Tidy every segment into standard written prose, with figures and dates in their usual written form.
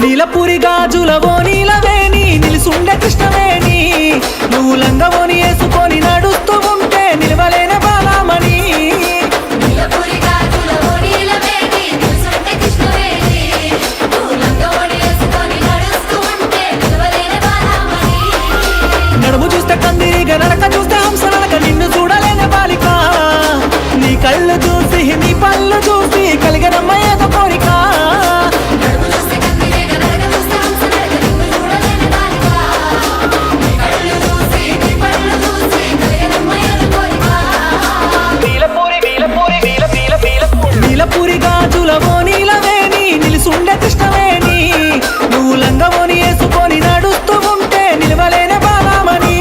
నీలపురి గాజులవో నీలవేణి నిలుసుండే కృష్ణవేణి నువ్వు లంగవోని వేసుకొని నడుస్తూ ఉంటే నిలవలేని బాలమణి నడుము చూస్తే కందిరిగా నడక చూస్తే హంస నడక నిన్ను చూడలేని బాలిక నీ కళ్ళు చూసి నీ పళ్ళు చూసి కలిగనమ్మ ఏదో కోరిక నీలపురి గాజులవో నీలవేణి నిలుసుండే కృష్ణవేణి నువ్వు లంగవోని వేసుకొని నడుస్తూ ఉంటే నిలవలేని బాలమణి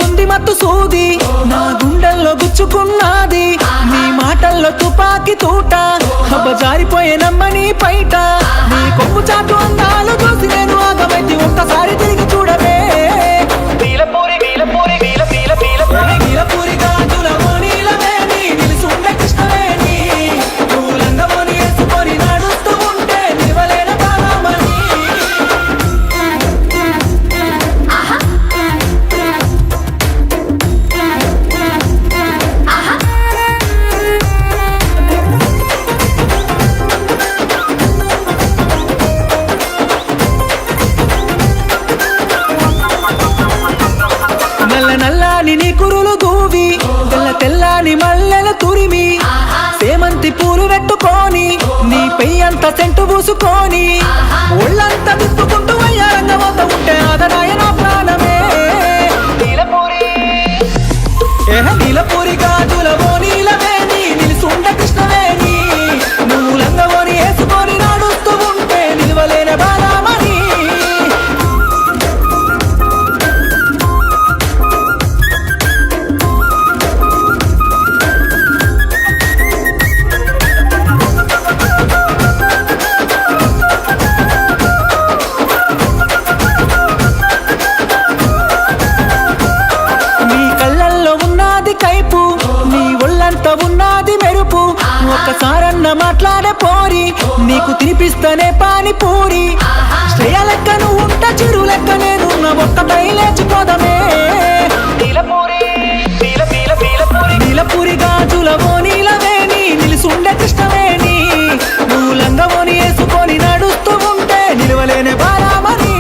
ఉంది మత్తు సూది నా గుండెల్లో గుచ్చుకున్నది నీ మాటల్లో తుపాకి తూట హబ్బ జారిపోయే నమ్మని పైట నీ కొమ్ము చాటు అందాలు చూసి నేను ఆగమైతే ఒక్కసారి తిరిగి చూడవే నీలపురి గాజులవో నీలవేణి నిలుసుండే కృష్ణవేణి నువ్వు లంగవోని వేసుకొని నడుస్తూ ఉంటే నిలవలేని బాలమణి నల్లని నీ కురులు దూవి తెల్లని మల్లెలు తురిమి సేమంతి పూలు పెట్టుకొని నీ పెయ్యంత సెంటు పూసుకొని ఒళ్ళంతా దుప్పుకుంటూ అయ్యారంగమవుత ఉంటే ఆదరాయ నా ప్రాణమే నీలపురి గాజులవో నీలవేణి నిలుసుండే కృష్ణవేణి నువ్వు లంగవోని వేసుకొని నడుస్తూ ఉంటే నిలవలేని బాలమణి కైపు నీ ఒళ్ళంతా ఉన్నది మెరుపు ఒక్కసారన్న మాట్లాడే పోరి నీకు తినిపిస్తనే పానీపూరి శ్రేయ లెక్క నువ్వు ఉంట చిరు లెక్క నేనున్న ఒక్కటై లేచిపోదమే నీలపురి గాజులవో నీలవేణి నిలుసుండే కృష్ణవేణి నువ్వు లంగవోని వేసుకొని నడుస్తూ ఉంటే నిలవలేని బాలమణి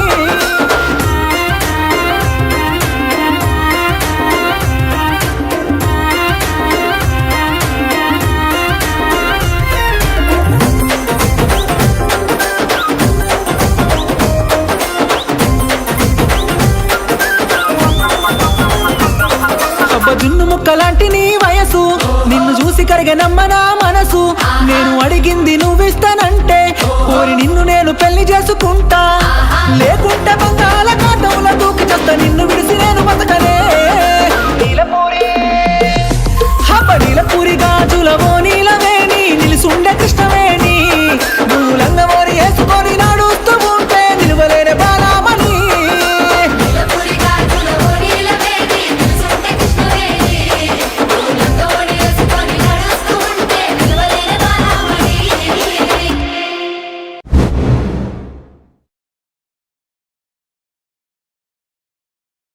జున్ను ముక్కలాంటి నీ వయసు నిన్ను చూసి కరిగనమ్మ నా మనసు నేను అడిగింది నువ్విస్తానంటే కోరి నిన్ను నేను పెళ్లి చేసుకుంటా లేకుంటే బంగాళాఖాతంలో దూకి చేస్తా నిన్ను విడిసి నేను బతకలే